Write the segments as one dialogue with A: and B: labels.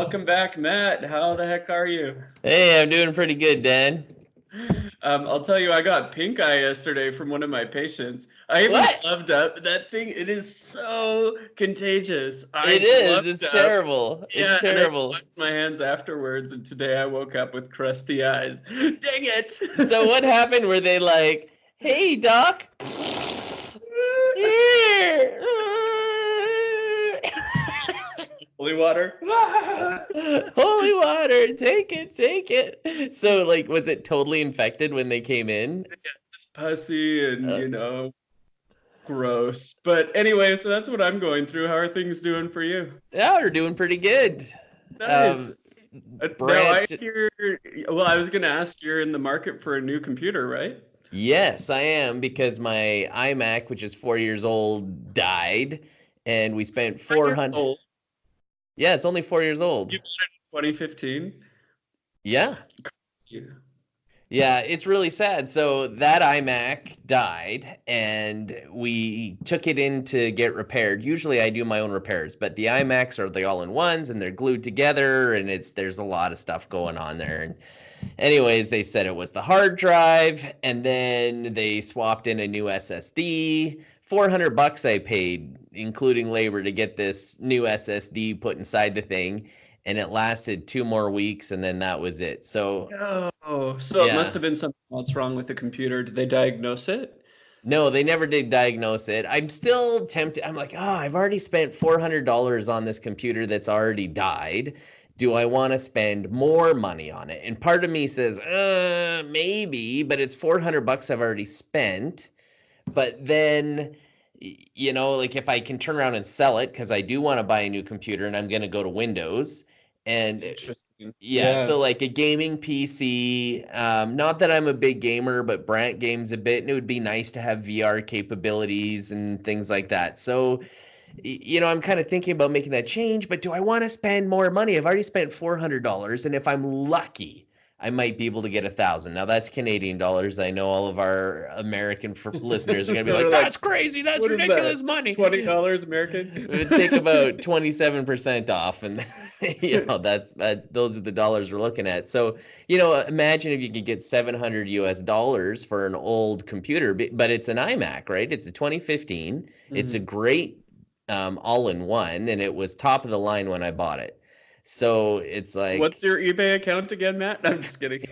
A: Welcome back, Matt. How the heck are you?
B: Hey, I'm doing pretty good, Dan.
A: I'll tell you, I got pink eye yesterday from one of my patients. I even
B: What?
A: gloved up. That thing, it is so contagious. I
B: It is.
A: gloved
B: It's
A: up.
B: terrible. It's
A: Yeah, and I
B: terrible.
A: washed my hands afterwards, and today I woke up with crusty eyes. Dang
B: So
A: it!
B: what happened? Were they like, "Hey, doc, here,
A: Holy water.
B: holy water, take it, take it." So, like, was it totally infected when they came in?
A: It's pussy and,
B: Uh,
A: gross. But anyway, so that's what I'm going through. How are things doing for you?
B: yeah, we're doing pretty good.
A: Nice.
B: Um,
A: Now I
B: Brant,
A: hear, well, I was going to ask, you're in the market for a new computer, right?
B: yes, I am because my iMac, which is 4 years old, died, and we spent
A: 4 years
B: 400.
A: old.
B: Yeah, it's only 4 years
A: You
B: old.
A: said 2015.
B: Yeah.
A: Yeah.
B: Yeah, it's really sad. So that iMac died and we took it in to get repaired. Usually I do my own repairs, but the iMacs are the all-in-ones and they're glued together and there's a lot of stuff going on there. And anyways, they said it was the hard drive and then they swapped in a new SSD. $400 I paid, including labor, to get this new SSD put inside the thing, and it lasted 2 more weeks and then that was it. So
A: No. So it must
B: yeah.
A: have been something else wrong with the computer. Did they diagnose it?
B: No, they never did diagnose it. I'm still tempted. I'm like, I've already spent $400 on this computer that's already died. Do I want to spend more money on it? And part of me says, maybe, but it's $400 I've already spent. But then, like if I can turn around and sell it, because I do want to buy a new computer and I'm going to go to Windows. And
A: Interesting.
B: yeah,
A: Yeah.
B: so like a gaming PC. Not that I'm a big gamer, but Brant games a bit, and it would be nice to have VR capabilities and things like that. So, I'm kind of thinking about making that change, but do I want to spend more money? I've already spent $400, and if I'm lucky, I might be able to get 1,000. Now that's Canadian dollars. I know all of our American listeners are gonna be like,
A: They're like,
B: "That's crazy. That's
A: what is that?
B: ridiculous money."
A: $20
B: It
A: American?
B: would take about 27% off, and that's those are the dollars we're looking at. So, imagine if you could get $700 for an old computer, but it's an iMac, right? It's a 2015. It's a
A: Mhm.
B: great all-in-one, and it was top of the line when I bought it. So it's
A: What's
B: like
A: your eBay account again, Matt? I'm just kidding.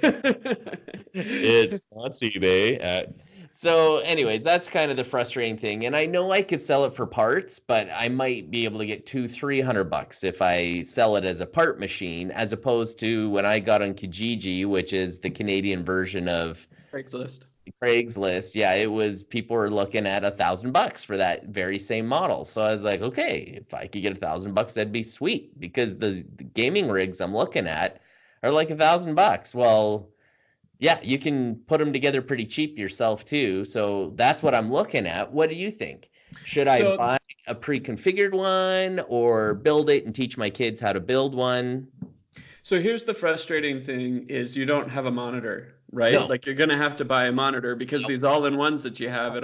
B: it's not eBay. So, anyways, that's kind of the frustrating thing. And I know I could sell it for parts, but I might be able to get 200-300 bucks if I sell it as a part machine, as opposed to when I got on Kijiji, which is the Canadian version of
A: Craigslist.
B: Craigslist. Yeah, it was people were looking at $1,000 for that very same model. So I was like, okay, if I could get $1,000, that'd be sweet because the gaming rigs I'm looking at are like $1,000. Well, yeah, you can put them together pretty cheap yourself too. So that's what I'm looking at. What do you think? Should I
A: So
B: buy a pre-configured one or build it and teach my kids how to build one?
A: So here's the frustrating thing is you don't have a monitor, right?
B: No.
A: Like you're gonna have to buy a monitor because
B: Yep.
A: these all-in-ones that you have,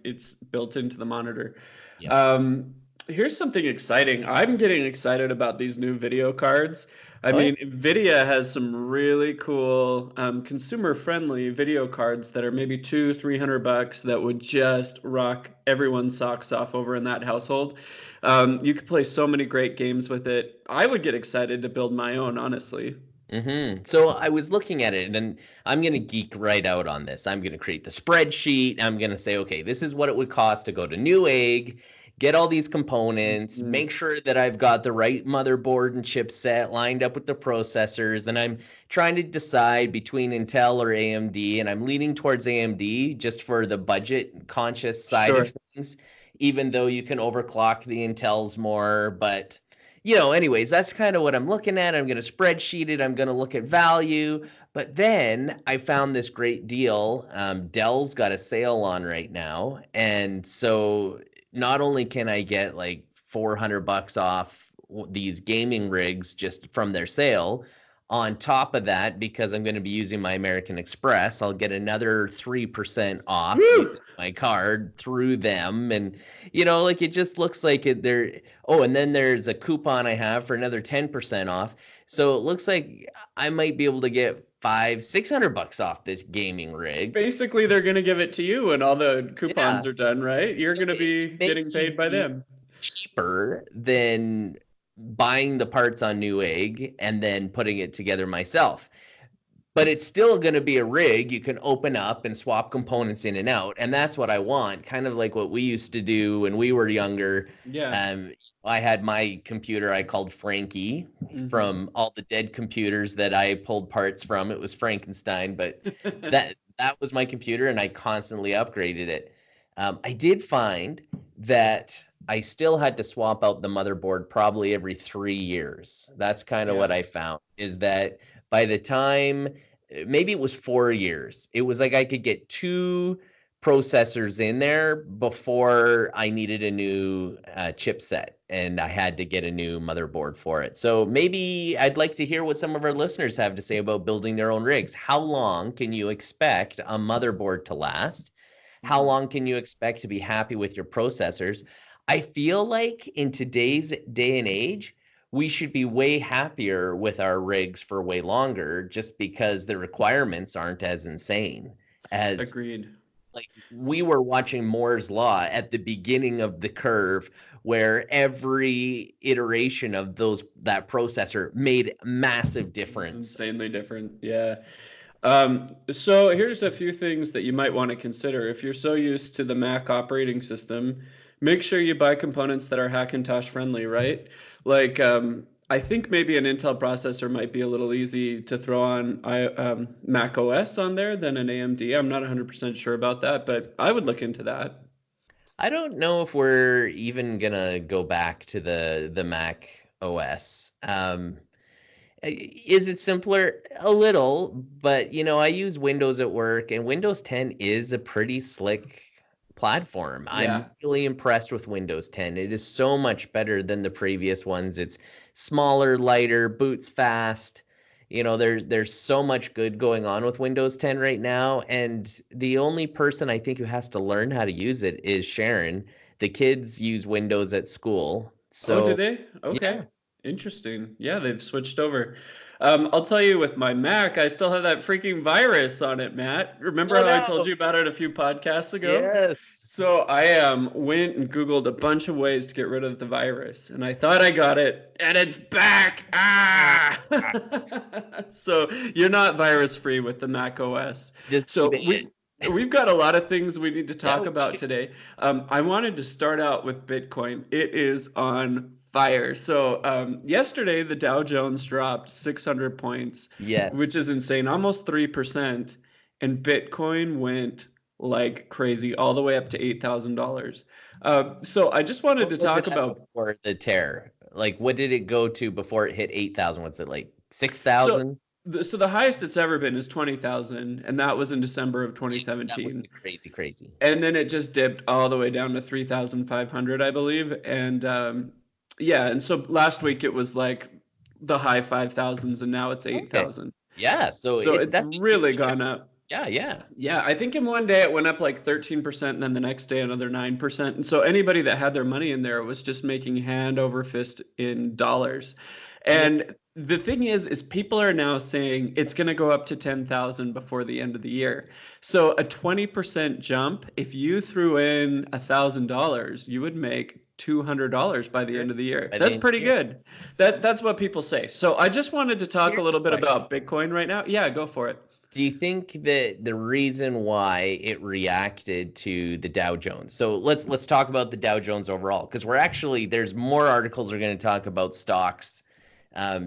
A: it's built into the monitor.
B: Yep.
A: Um, Here's something exciting. I'm getting excited about these new video cards. I
B: Oh yeah.
A: mean, NVIDIA has some really cool consumer-friendly video cards that are maybe 300 bucks that would just rock everyone's socks off over in that household. You could play so many great games with it. I would get excited to build my own, honestly.
B: So I was looking at it, and then I'm gonna geek right out on this. I'm gonna create the spreadsheet. I'm gonna say, okay, this is what it would cost to go to Newegg, get all these components,
A: Mhm.
B: make sure that I've got the right motherboard and chipset lined up with the processors, and I'm trying to decide between Intel or AMD, and I'm leaning towards AMD just for the budget conscious side
A: Sure.
B: of things, even though you can overclock the Intels more, but anyways, that's kind of what I'm looking at. I'm going to spreadsheet it. I'm going to look at value. But then I found this great deal. Dell's got a sale on right now. And so not only can I get like $400 off these gaming rigs just from their sale, On top of that, because I'm going to be using my American Express, I'll get another 3% off
A: Woo!
B: using my card through them. And, like it just looks like there. Oh, and then there's a coupon I have for another 10% off. So it looks like I might be able to get $500-600 off this gaming rig.
A: Basically, they're going to give it to you when all the
B: Yeah.
A: coupons are done, right? You're going to be
B: It may
A: getting paid by
B: be
A: them.
B: cheaper than buying the parts on Newegg and then putting it together myself. But it's still going to be a rig you can open up and swap components in and out. And that's what I want, kind of like what we used to do when we were younger.
A: Yeah.
B: I had my computer I called Frankie from all the dead computers that I pulled parts from. It was Frankenstein, but that was my computer, and I constantly upgraded it. I did find that I still had to swap out the motherboard probably every 3 years. That's kind of what I found, is that by the time, maybe it was 4 years, it was like I could get 2 processors in there before I needed a new chipset, and I had to get a new motherboard for it. So maybe I'd like to hear what some of our listeners have to say about building their own rigs. How long can you expect a motherboard to last? How long can you expect to be happy with your processors? I feel like in today's day and age, we should be way happier with our rigs for way longer, just because the requirements aren't as insane as.
A: Agreed.
B: Like, we were watching Moore's Law at the beginning of the curve, where every iteration of that processor made massive difference.
A: It's insanely different. Yeah. So here's a few things that you might want to consider. If you're so used to the Mac operating system, make sure you buy components that are Hackintosh friendly, right? Like, I think maybe an Intel processor might be a little easy to throw on Mac OS on there than an AMD. I'm not 100% sure about that, but I would look into that.
B: I don't know if we're even gonna go back to the Mac OS. Is it simpler? A little, but I use Windows at work, and Windows 10 is a pretty slick platform. I'm really impressed with Windows 10. It is so much better than the previous ones. It's smaller, lighter, boots fast. There's so much good going on with Windows 10 right now, and the only person I think who has to learn how to use it is Sharon. The kids use Windows at school. So,
A: do they? Okay. Yeah. Interesting. Yeah, they've switched over. I'll tell you, with my Mac, I still have that freaking virus on it, Matt. Remember how I told you about it a few podcasts ago?
B: Yes.
A: So I went and Googled a bunch of ways to get rid of the virus, and I thought I got it, and it's back. Ah! So you're not virus free with the Mac OS. We've got a lot of things we need to talk about today. I wanted to start out with Bitcoin. It is on fire. So yesterday, the Dow Jones dropped 600 points, which is insane, almost 3%. And Bitcoin went like crazy, all the way up to $8,000. So I just wanted to talk about
B: before the tear. Like, what did it go to before it hit 8,000? What's it, like 6,000?
A: So the highest it's ever been is 20,000, and that was in December of 2017.
B: That was crazy.
A: And then it just dipped all the way down to 3,500, I believe. And and so last week it was like the high 5,000s, and now it's 8,000.
B: Yeah, so
A: it's really gone up.
B: Yeah.
A: I think in one day it went up like 13%, and then the next day another 9%. And so anybody that had their money in there was just making hand over fist in dollars. And the thing is people are now saying it's going to go up to 10,000 before the end of the year. So a 20% jump, if you threw in $1,000, you would make $200 by the end of the year. That's pretty good. That's what people say. So I just wanted to talk a little bit about Bitcoin right now. Yeah, go for it.
B: Do you think that the reason why it reacted to the Dow Jones? So let's talk about the Dow Jones overall, because there's more articles we're going to talk about stocks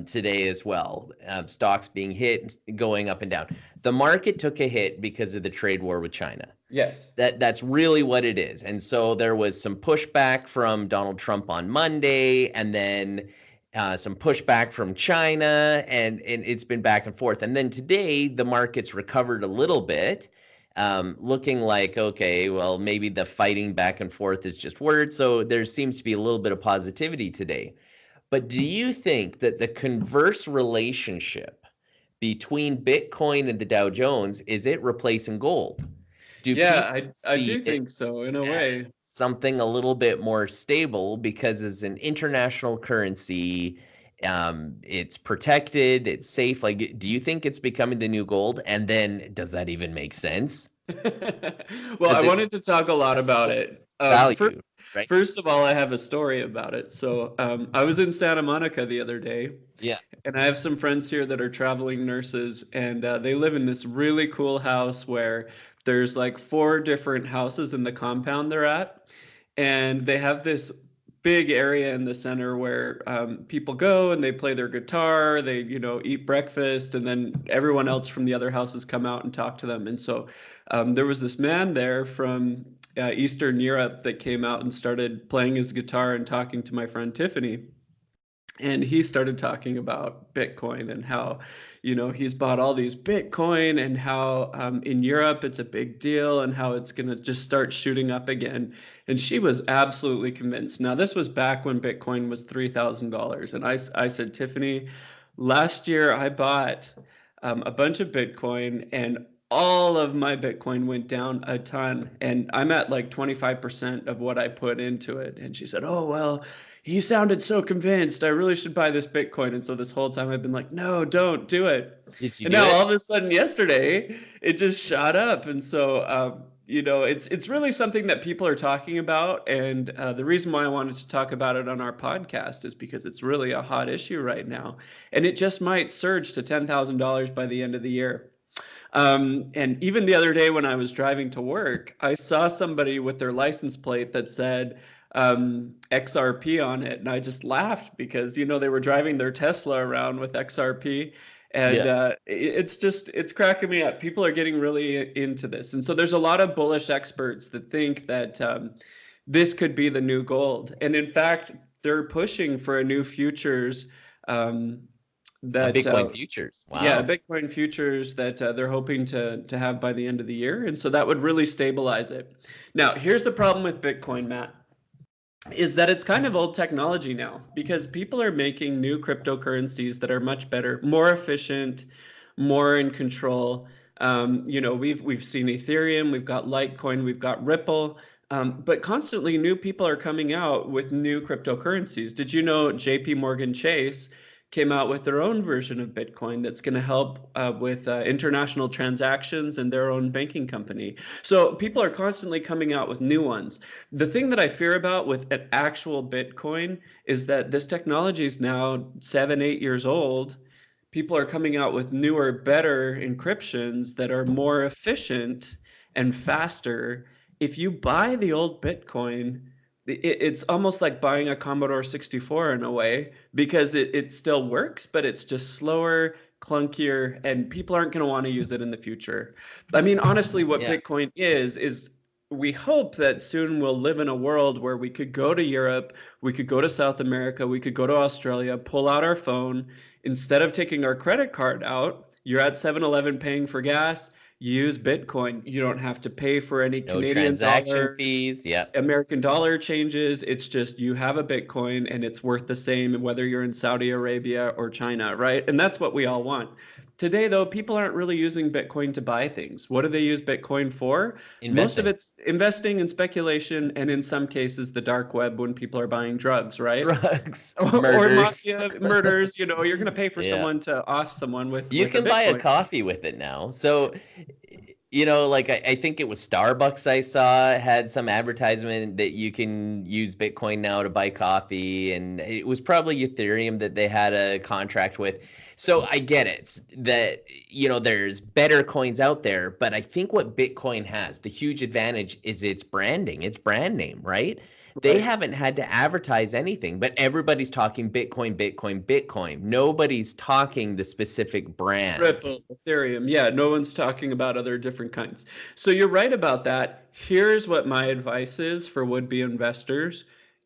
B: today as well. Stocks being hit, going up and down. The market took a hit because of the trade war with China.
A: Yes.
B: That's really what it is. And so there was some pushback from Donald Trump on Monday, and then some pushback from China, and it's been back and forth. And then today, the market's recovered a little bit, looking like, okay, well, maybe the fighting back and forth is just words. So there seems to be a little bit of positivity today. But do you think that the converse relationship between Bitcoin and the Dow Jones, is it replacing gold? Do
A: Yeah,
B: people
A: I
B: see
A: do
B: it
A: think so in a
B: as
A: way.
B: something a little bit more stable because it's an international currency? It's protected, it's safe. Like, do you think it's becoming the new gold? And then does that even make sense?
A: Well, I
B: Because it
A: wanted to talk a lot
B: has
A: about
B: so
A: it.
B: value, right?
A: First of all, I have a story about it. So, I was in Santa Monica the other day,
B: Yeah.
A: and I have some friends here that are traveling nurses, and they live in this really cool house where there's like four different houses in the compound they're at, and they have this big area in the center where people go and they play their guitar, they eat breakfast, and then everyone else from the other houses come out and talk to them. And so there was this man there from Eastern Europe that came out and started playing his guitar and talking to my friend Tiffany. And he started talking about Bitcoin and how, he's bought all these Bitcoin, and how in Europe it's a big deal and how it's going to just start shooting up again. And she was absolutely convinced. Now, this was back when Bitcoin was $3,000. And I said, Tiffany, last year I bought a bunch of Bitcoin, and all of my Bitcoin went down a ton. And I'm at like 25% of what I put into it. And she said, oh, well, he sounded so convinced. I really should buy this Bitcoin. And so this whole time I've been like, no, don't do it.
B: Did you
A: And
B: do
A: now
B: it?
A: all of a sudden yesterday, it just shot up. And so, it's really something that people are talking about. And the reason why I wanted to talk about it on our podcast is because it's really a hot issue right now. And it just might surge to $10,000 by the end of the year. And even the other day when I was driving to work, I saw somebody with their license plate that said XRP on it. And I just laughed because, they were driving their Tesla around with XRP. And
B: Yeah.
A: it's cracking me up. People are getting really into this. And so there's a lot of bullish experts that think that this could be the new gold. And in fact, they're pushing for a new futures um,
B: A
A: that
B: Bitcoin futures.
A: yeah,
B: Wow.
A: Bitcoin futures that they're hoping to have by the end of the year. And so that would really stabilize it. Now, here's the problem with Bitcoin, Matt, is that it's kind of old technology now, because people are making new cryptocurrencies that are much better, more efficient, more in control. We've seen Ethereum, we've got Litecoin, we've got Ripple. But constantly new people are coming out with new cryptocurrencies. Did you know JP Morgan Chase came out with their own version of Bitcoin that's going to help with international transactions and their own banking company? So people are constantly coming out with new ones. The thing that I fear about with an actual Bitcoin is that this technology is now 7, 8 years old. People are coming out with newer, better encryptions that are more efficient and faster. If you buy the old Bitcoin, it's almost like buying a Commodore 64 in a way, because it still works, but it's just slower, clunkier, and people aren't going to want to use it in the future. I mean, honestly, what
B: Yeah.
A: Bitcoin is we hope that soon we'll live in a world where we could go to Europe, we could go to South America, we could go to Australia, pull out our phone. Instead of taking our credit card out, you're at 7-Eleven paying for gas, you use Bitcoin. You don't have to pay for any
B: No
A: Canadian
B: transaction
A: dollar,
B: fees. Yep.
A: American dollar changes. It's just you have a Bitcoin and it's worth the same whether you're in Saudi Arabia or China, right? And that's what we all want. Today, though, people aren't really using Bitcoin to buy things. What do they use Bitcoin for? Most of
B: Investing.
A: it's investing and speculation, and in some cases, the dark web when people are buying drugs, right?
B: Drugs.
A: Or
B: Murders.
A: mafia murders. You're going to pay for
B: Yeah.
A: someone to off someone with
B: You
A: a
B: can buy a
A: Bitcoin.
B: coffee with it now. So, like I think it was Starbucks I saw had some advertisement that you can use Bitcoin now to buy coffee, and it was probably Ethereum that they had a contract with. So I get it that, there's better coins out there, but I think what Bitcoin has, the huge advantage is its branding, its brand name, right? They
A: Right.
B: haven't had to advertise anything, but everybody's talking Bitcoin, Bitcoin, Bitcoin. Nobody's talking the specific brands.
A: Ripple, Ethereum. Yeah, no one's talking about other different kinds. So you're right about that. Here's what my advice is for would-be investors.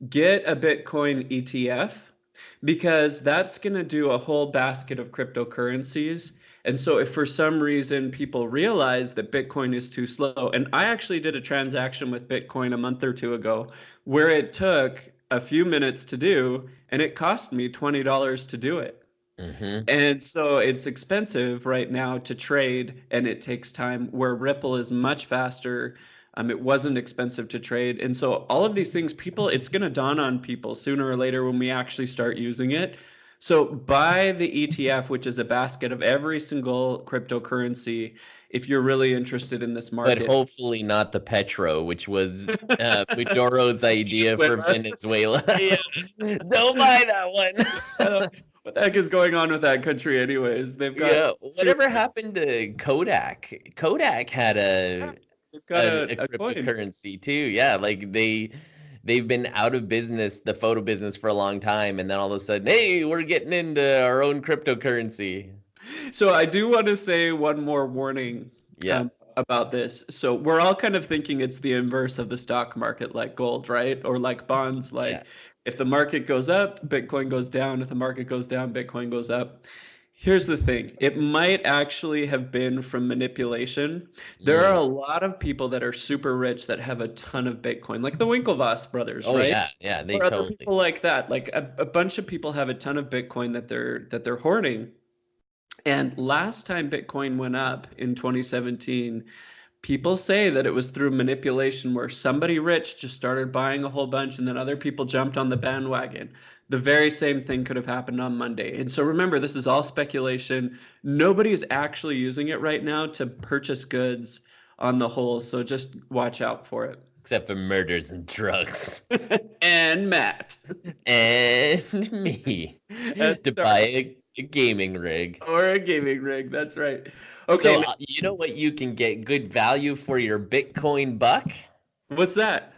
A: Get a Bitcoin ETF, because that's going to do a whole basket of cryptocurrencies. And so if for some reason people realize that Bitcoin is too slow, and I actually did a transaction with Bitcoin a month or two ago where it took a few minutes to do, and it cost me $20 to do it.
B: Mm-hmm.
A: And so it's expensive right now to trade, and it takes time, where Ripple is much faster. It wasn't expensive to trade. And so all of these things, people, it's going to dawn on people sooner or later when we actually start using it. So buy the ETF, which is a basket of every single cryptocurrency, if you're really interested in this
B: But
A: market.
B: hopefully not the petro, which was Maduro's idea for
A: Venezuela.
B: Venezuela.
A: Yeah.
B: Don't buy that one.
A: What the heck is going on with that country anyways? They've got
B: Yeah,
A: two,
B: whatever happened to Kodak? Kodak had
A: they've got
B: a
A: a coin.
B: cryptocurrency too. Yeah, like they've been out of business, the photo business for a long time, and then all of a sudden, hey, we're getting into our own cryptocurrency.
A: So I do want to say one more warning
B: Yeah,
A: about this. So we're all kind of thinking it's the inverse of the stock market, like gold, right? Or like bonds,
B: yeah.
A: like if the market goes up, Bitcoin goes down. If the market goes down, Bitcoin goes up. Here's the thing. It might actually have been from manipulation. There are
B: Mm.
A: a lot of people that are super rich that have a ton of Bitcoin, like the Winklevoss brothers,
B: Oh
A: right?
B: yeah, yeah, they
A: Or other
B: totally.
A: people like that. Like a bunch of people have a ton of Bitcoin that they're hoarding. And last time Bitcoin went up in 2017, people say that it was through manipulation where somebody rich just started buying a whole bunch and then other people jumped on the bandwagon. The very same thing could have happened on Monday. And so remember, this is all speculation. Nobody is actually using it right now to purchase goods on the whole. So just watch out for it.
B: Except for murders and drugs.
A: And Matt.
B: And me
A: That's
B: to buy a gaming rig.
A: or a gaming rig. That's right. Okay,
B: So,
A: now,
B: you know what you can get good value for your Bitcoin buck?
A: what's that?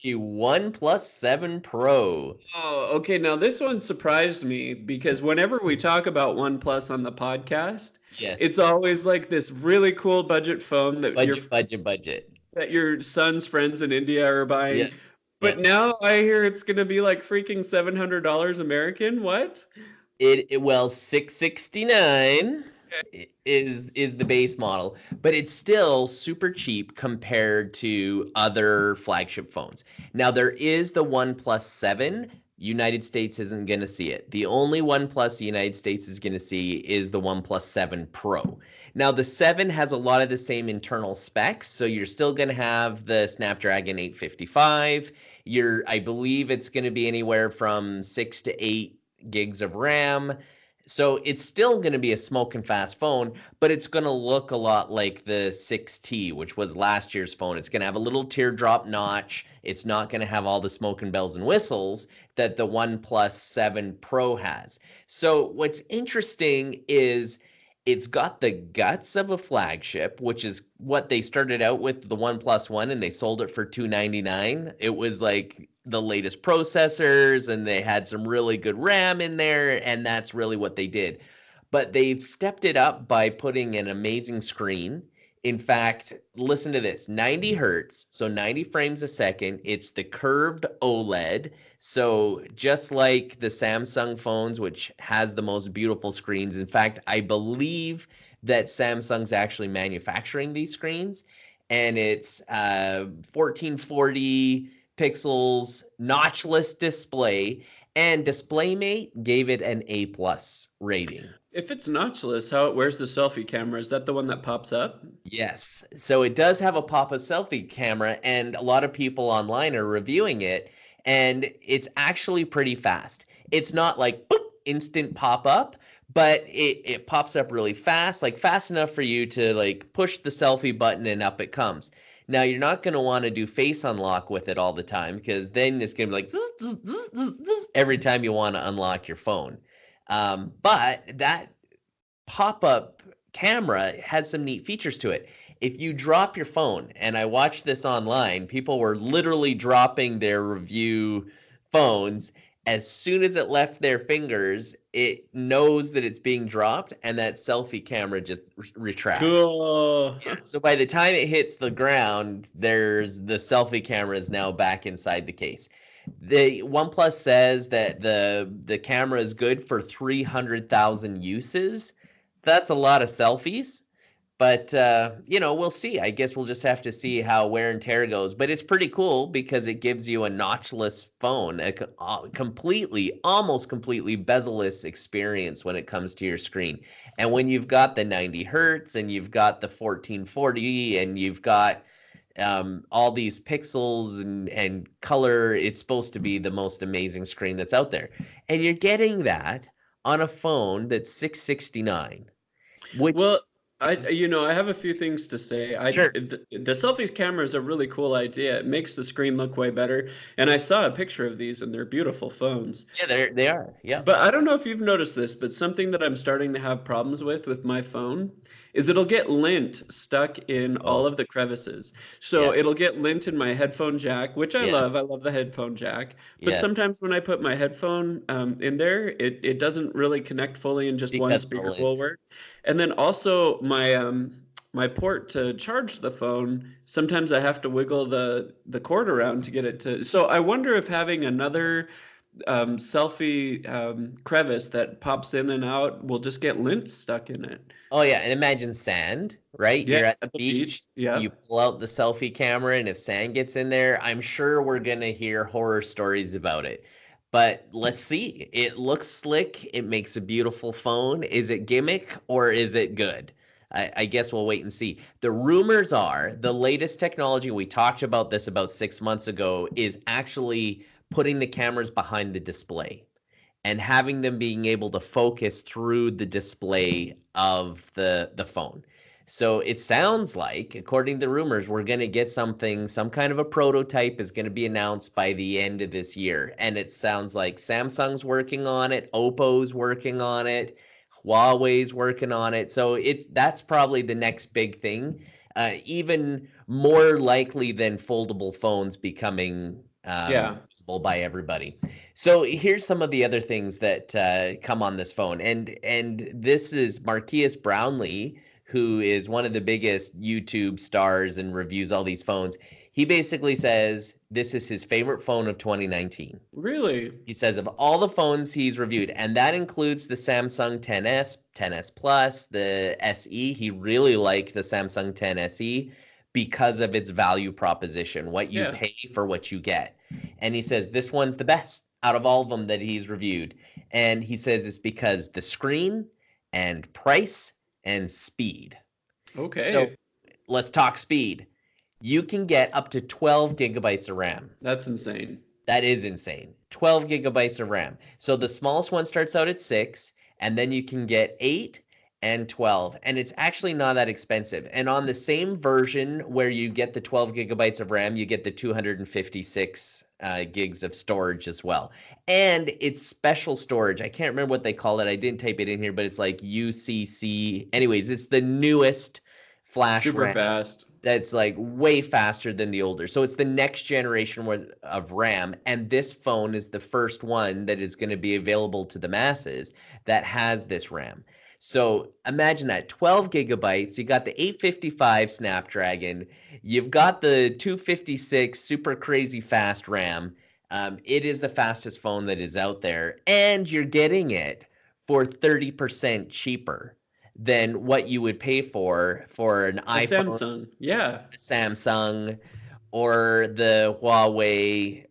B: A OnePlus 7 Pro.
A: Oh, okay. Now this one surprised me because whenever we talk about OnePlus on the podcast,
B: Yes,
A: it's always like this really cool budget phone
B: budget.
A: that your son's friends in India are
B: Yeah,
A: buying.
B: yeah.
A: But now I hear it's gonna be like freaking $700 American. What?
B: Well, 669 is the base model, but it's still super cheap compared to other flagship phones. Now there is the OnePlus 7. United States isn't going to see it. The only OnePlus the United States is going to see is the OnePlus 7 Pro. Now the 7 has a lot of the same internal specs, so you're still going to have the Snapdragon 855. I believe it's going to be anywhere from 6 to 8 gigs of RAM. So it's still going to be a smoking fast phone, but it's going to look a lot like the 6T, which was last year's phone. It's going to have a little teardrop notch. It's not going to have all the smoking bells and whistles that the OnePlus 7 Pro has. So what's interesting is it's got the guts of a flagship, which is what they started out with, the OnePlus One, and they sold it for $299. It was like the latest processors, and they had some really good RAM in there, and that's really what they did. But they've stepped it up by putting an amazing screen. In fact, listen to this, 90 hertz, so 90 frames a second. It's the curved OLED. So just like the Samsung phones, which has the most beautiful screens. In fact, I believe that Samsung's actually manufacturing these screens, and it's 1440 pixels, notchless display, and DisplayMate gave it an A+ rating.
A: If it's notchless, where's the selfie camera? Is that the one that pops up?
B: Yes. So it does have a pop-up selfie camera, and a lot of people online are reviewing it, and it's actually pretty fast. It's not like boop, instant pop-up, but it pops up really fast, like fast enough for you to like push the selfie button and up it comes. Now you're not going to want to do face unlock with it all the time because then it's going to be like zzz, zzz, zzz, zzz, zzz, every time you want to unlock your phone. But that pop-up camera has some neat features to it. If you drop your phone, and I watched this online, people were literally dropping their review phones. As soon as it left their fingers, it knows that it's being dropped, and that selfie camera just retracts.
A: Cool.
B: So by the time it hits the ground, there's the selfie camera is now back inside the case. The OnePlus says that the camera is good for 300,000 uses. That's a lot of selfies, But we'll see. I guess we'll just have to see how wear and tear goes. But it's pretty cool because it gives you a notchless phone, almost completely bezel-less experience when it comes to your screen. And when you've got the 90 hertz and you've got the 1440 and you've got all these pixels and color, it's supposed to be the most amazing screen that's out there. And you're getting that on a phone that's $669, which
A: Well, I have a few things to say.
B: sure.
A: The selfie camera is a really cool idea. It makes the screen look way better. And I saw a picture of these, and they're beautiful phones.
B: Yeah, they are. Yeah.
A: But I don't know if you've noticed this, but something that I'm starting to have problems with my phone is it'll get lint stuck in all
B: Oh,
A: of the crevices.
B: yeah.
A: So it'll get lint in my headphone jack, which I
B: Yeah.
A: love. I love the headphone jack. But
B: Yeah.
A: sometimes when I put my headphone in there, it doesn't really connect fully and just one
B: Because of the
A: speaker will
B: lint.
A: work. And then also my port to charge the phone, sometimes I have to wiggle the cord around to get it to. So I wonder if having another selfie crevice that pops in and out will just get lint stuck in it.
B: Oh yeah, and imagine sand, right?
A: Yeah,
B: You're at the
A: at the
B: beach,
A: beach. Yeah.
B: you pull out the selfie camera, and if sand gets in there, I'm sure we're gonna hear horror stories about it. But let's see. It looks slick. It makes a beautiful phone. Is it gimmick or is it good? I guess we'll wait and see. The rumors are the latest technology, we talked about this about 6 months ago, is actually putting the cameras behind the display and having them being able to focus through the display of the phone. So it sounds like, according to rumors, we're going to get something, some kind of a prototype is going to be announced by the end of this year. And it sounds like Samsung's working on it, Oppo's working on it, Huawei's working on it. So that's probably the next big thing, even more likely than foldable phones becoming
A: Yeah.
B: usable by everybody. So here's some of the other things that come on this phone, and this is Marquise Brownlee, who is one of the biggest YouTube stars and reviews all these phones. He basically says this is his favorite phone of 2019.
A: Really?
B: He says of all the phones he's reviewed, and that includes the Samsung 10S, 10S Plus, the SE. He really liked the Samsung 10 SE because of its value proposition, what you
A: Yeah.
B: pay for what you get. And he says this one's the best out of all of them that he's reviewed. And he says it's because the screen and price and speed. So
A: Okay.
B: let's talk speed. You can get up to 12 gigabytes of RAM.
A: That's insane.
B: That is insane. 12 gigabytes of RAM. So the smallest one starts out at 6, and then you can get 8 and 12. And it's actually not that expensive. And on the same version where you get the 12 gigabytes of RAM, you get the 256 gigs of storage as well. And it's special storage. I can't remember what they call it. I didn't type it in here, but it's like UCC. Anyways, it's the newest flash
A: Super
B: RAM
A: fast.
B: that's like way faster than the older. So it's the next generation of RAM. And this phone is the first one that is going to be available to the masses that has this RAM. So imagine that 12 gigabytes, you got the 855 Snapdragon, you've got the 256 super crazy fast RAM. It is the fastest phone that is out there, and you're getting it for 30% cheaper than what you would pay for an
A: A
B: iPhone,
A: Samsung. Yeah.
B: Samsung, or the Huawei,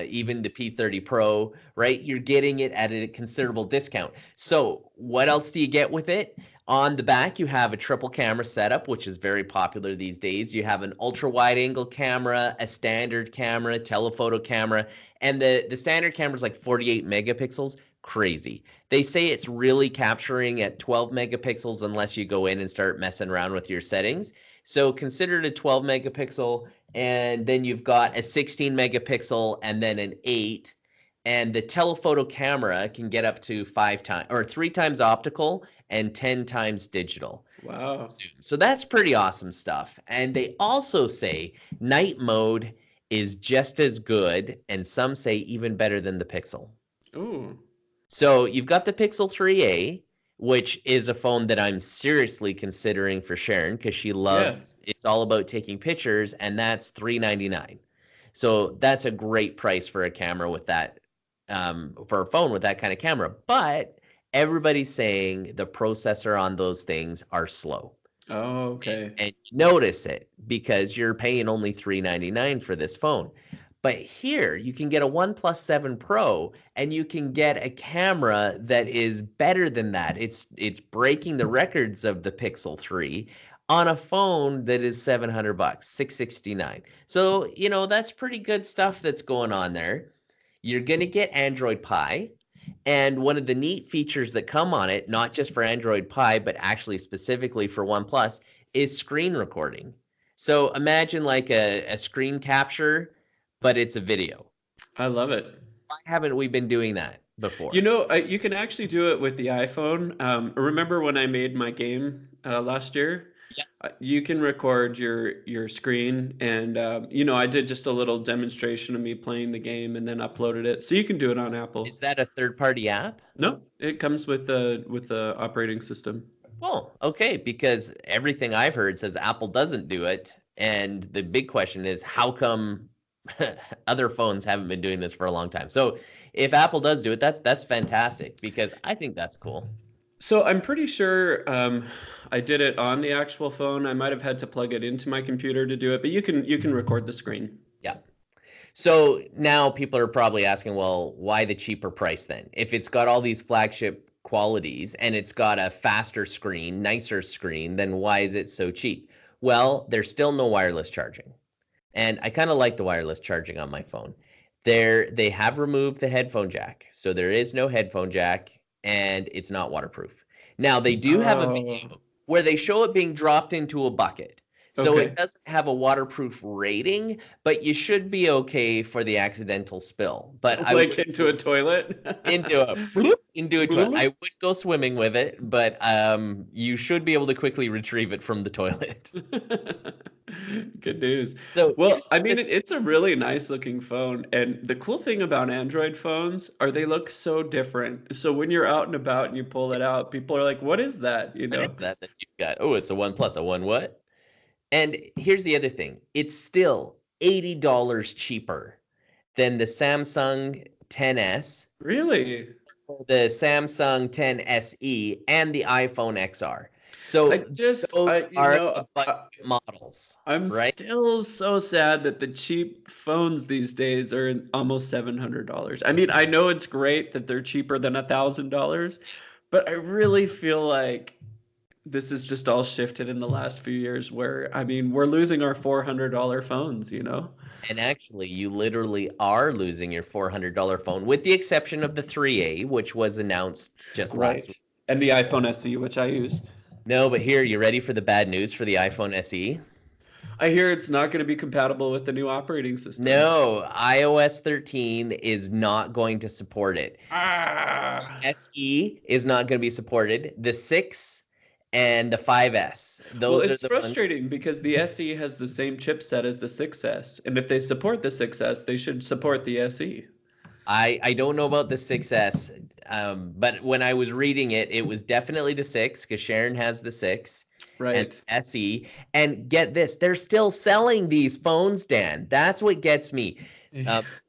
B: even the P30 Pro, right? You're getting it at a considerable discount. So what else do you get with it? On the back, you have a triple camera setup, which is very popular these days. You have an ultra wide angle camera, a standard camera, telephoto camera, and the standard camera is like 48 megapixels. Crazy. They say it's really capturing at 12 megapixels unless you go in and start messing around with your settings. So consider it a 12 megapixel, and then you've got a 16 megapixel and then an 8. And the telephoto camera can get up to 5 times or 3 times optical and 10 times digital
A: Wow.
B: zoom. So that's pretty awesome stuff. And they also say night mode is just as good, and some say even better than the Pixel.
A: Ooh.
B: So you've got the Pixel 3a, which is a phone that I'm seriously considering for Sharon because she
A: Yeah.
B: loves it's all about taking pictures, and that's $399. So that's a great price for a camera with that, for a phone with that kind of camera. But everybody's saying the processor on those things are slow.
A: Oh, okay.
B: And you notice it because you're paying only $399 for this phone. But here you can get a OnePlus 7 Pro and you can get a camera that is better than that. It's breaking the records of the Pixel 3 on a phone that is $700, 669. So, that's pretty good stuff that's going on there. You're going to get Android Pie. And one of the neat features that come on it, not just for Android Pie, but actually specifically for OnePlus, is screen recording. So imagine like a screen capture, but it's a video.
A: I love it.
B: Why haven't we been doing that before?
A: You can actually do it with the iPhone. Remember when I made my game last year?
B: Yeah.
A: You can record your screen, and I did just a little demonstration of me playing the game, and then uploaded it. So you can do it on Apple.
B: Is that a third-party app?
A: No, it comes with the operating system.
B: Well, okay, because everything I've heard says Apple doesn't do it, and the big question is how come other phones haven't been doing this for a long time? So if Apple does do it, that's fantastic because I think that's cool.
A: So I'm pretty sure I did it on the actual phone. I might have had to plug it into my computer to do it, but you can record the screen.
B: Yeah. So now people are probably asking, well, why the cheaper price then? If it's got all these flagship qualities and it's got a faster screen, nicer screen, then why is it so cheap? Well, there's still no wireless charging. And I kind of like the wireless charging on my phone. They have removed the headphone jack. So there is no headphone jack and it's not waterproof. Now they do have a video where they show it being dropped into a bucket. So
A: Okay.
B: it doesn't have a waterproof rating, but you should be okay for the accidental spill. But I
A: Like
B: would
A: into a toilet?
B: into a toilet. I would go swimming with it, but you should be able to quickly retrieve it from the toilet.
A: Good news.
B: So
A: Well,
B: here's
A: I mean, it's a really nice looking phone. And the cool thing about Android phones are they look so different. So when you're out and about and you pull it out, people are like, what is that? You
B: what
A: know?
B: is that you've got? Oh, it's a OnePlus. A one what? And here's the other thing. It's still $80 cheaper than the Samsung 10s,
A: Really?
B: the Samsung 10 SE, and the iPhone XR. So those are the budget models,
A: I'm
B: right?
A: still so sad that the cheap phones these days are almost $700. I mean, I know it's great that they're cheaper than $1,000, but I really feel like this is just all shifted in the last few years where, I mean, we're losing our $400 phones, you know?
B: And actually, you literally are losing your $400 phone, with the exception of the 3A, which was announced just last week.
A: And the iPhone SE, which I use.
B: No, but here, you ready for the bad news for the iPhone SE?
A: I hear it's not going to be compatible with the new operating system.
B: No, iOS 13 is not going to support it. SE is not going to be supported. The 6 and the 5S. Those
A: it's frustrating because the SE has the same chipset as the 6S. And if they support the 6S, they should support the SE.
B: I don't know about the 6S, but when I was reading it, it was definitely the 6 because Sharon has the 6.
A: Right.
B: And SE. And get this, they're still selling these phones, Dan. That's what gets me.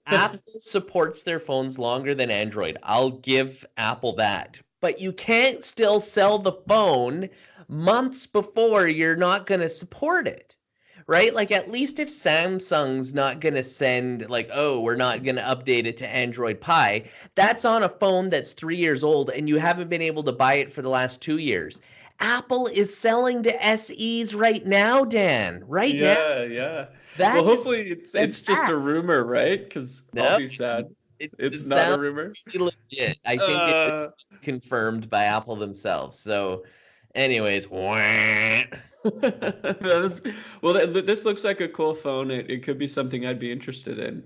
B: Apple supports their phones longer than Android. I'll give Apple that. But you can't still sell the phone months before you're not going to support it. Right? Like, at least if Samsung's not going to send, like, oh, we're not going to update it to Android Pie, that's on a phone that's 3 years old and you haven't been able to buy it for the last 2 years. Apple is selling the SEs right now, Dan. Right now.
A: Yeah. Well, hopefully it's just a rumor, right? Because I'll be sad. It's not a rumor.
B: Legit. I think it's confirmed by Apple themselves. So, anyways,
A: well, this looks like a cool phone. It could be something I'd be interested in.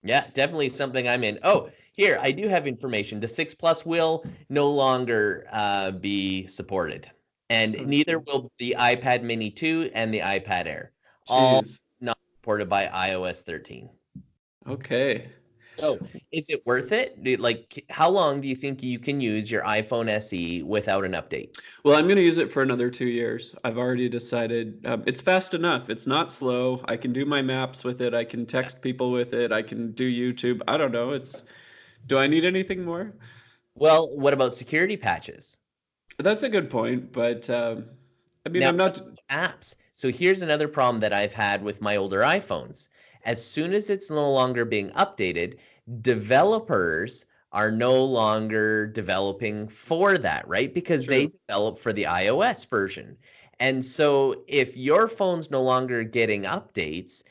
B: Yeah, definitely something I'm in. Oh, here, I do have information. The 6 Plus will no longer be supported. And neither will the iPad Mini 2 and the iPad Air. All not supported by iOS 13.
A: Okay.
B: So, is it worth it? Like, how long do you think you can use your iPhone SE without an update?
A: Well, I'm going to use it for another 2 years. I've already decided it's fast enough. It's not slow. I can do my maps with it. I can text people with it. I can do YouTube. I don't know. Do I need anything more?
B: Well, what about security patches?
A: That's a good point, but I mean,
B: Now,
A: I'm not.
B: apps. So here's another problem that I've had with my older iPhones. As soon as it's no longer being updated, developers are no longer developing for that, right? Because they
A: True.
B: develop for the iOS version. And so if your phone's no longer getting updates,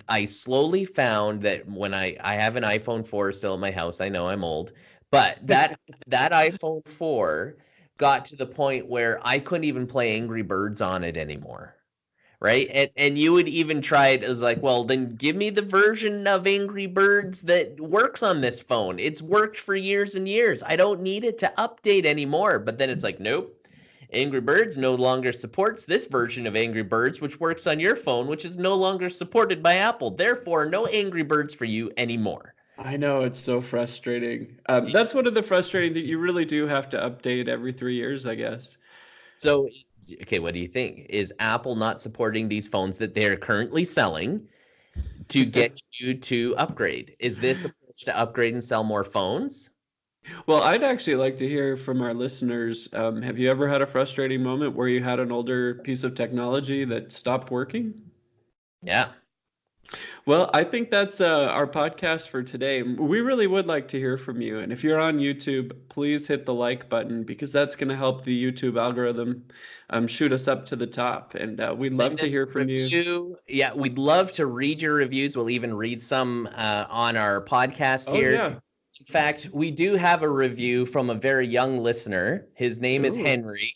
B: I slowly found that when I have an iPhone 4 still in my house, I know I'm old, but that iPhone 4 got to the point where I couldn't even play Angry Birds on it anymore. Right. And you would even try it as like, well, then give me the version of Angry Birds that works on this phone. It's worked for years and years. I don't need it to update anymore. But then it's like, nope. Angry Birds no longer supports this version of Angry Birds, which works on your phone, which is no longer supported by Apple. Therefore, no Angry Birds for you anymore.
A: I know it's so frustrating. That's one of the frustrating that you really do have to update every 3 years, I guess.
B: So, okay, what do you think? Is Apple not supporting these phones that they're currently selling to get you to upgrade? Is this approach to upgrade and sell more phones?
A: Well, I'd actually like to hear from our listeners. Have you ever had a frustrating moment where you had an older piece of technology that stopped working?
B: Yeah.
A: Well, I think that's our podcast for today. We really would like to hear from you. And if you're on YouTube, please hit the like button because that's going to help the YouTube algorithm shoot us up to the top. And we'd love
B: Send
A: to
B: us
A: hear
B: a
A: from you.
B: review. Yeah, we'd love to read your reviews. We'll even read some on our podcast
A: Oh,
B: here.
A: yeah.
B: In fact, we do have a review from a very young listener. His name is
A: Ooh.
B: Henry.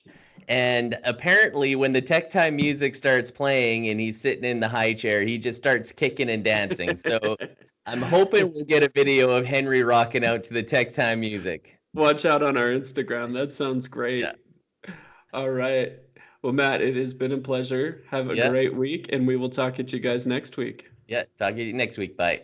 B: And apparently, when the Tech Time music starts playing and he's sitting in the high chair, he just starts kicking and dancing. So I'm hoping we'll get a video of Henry rocking out to the Tech Time music.
A: Watch out on our Instagram. That sounds
B: Yeah.
A: great. All right. Well, Matt, it has been a pleasure. Have a
B: Yeah.
A: great week, and we will talk at you guys next week.
B: Yeah. Talk to you next week. Bye.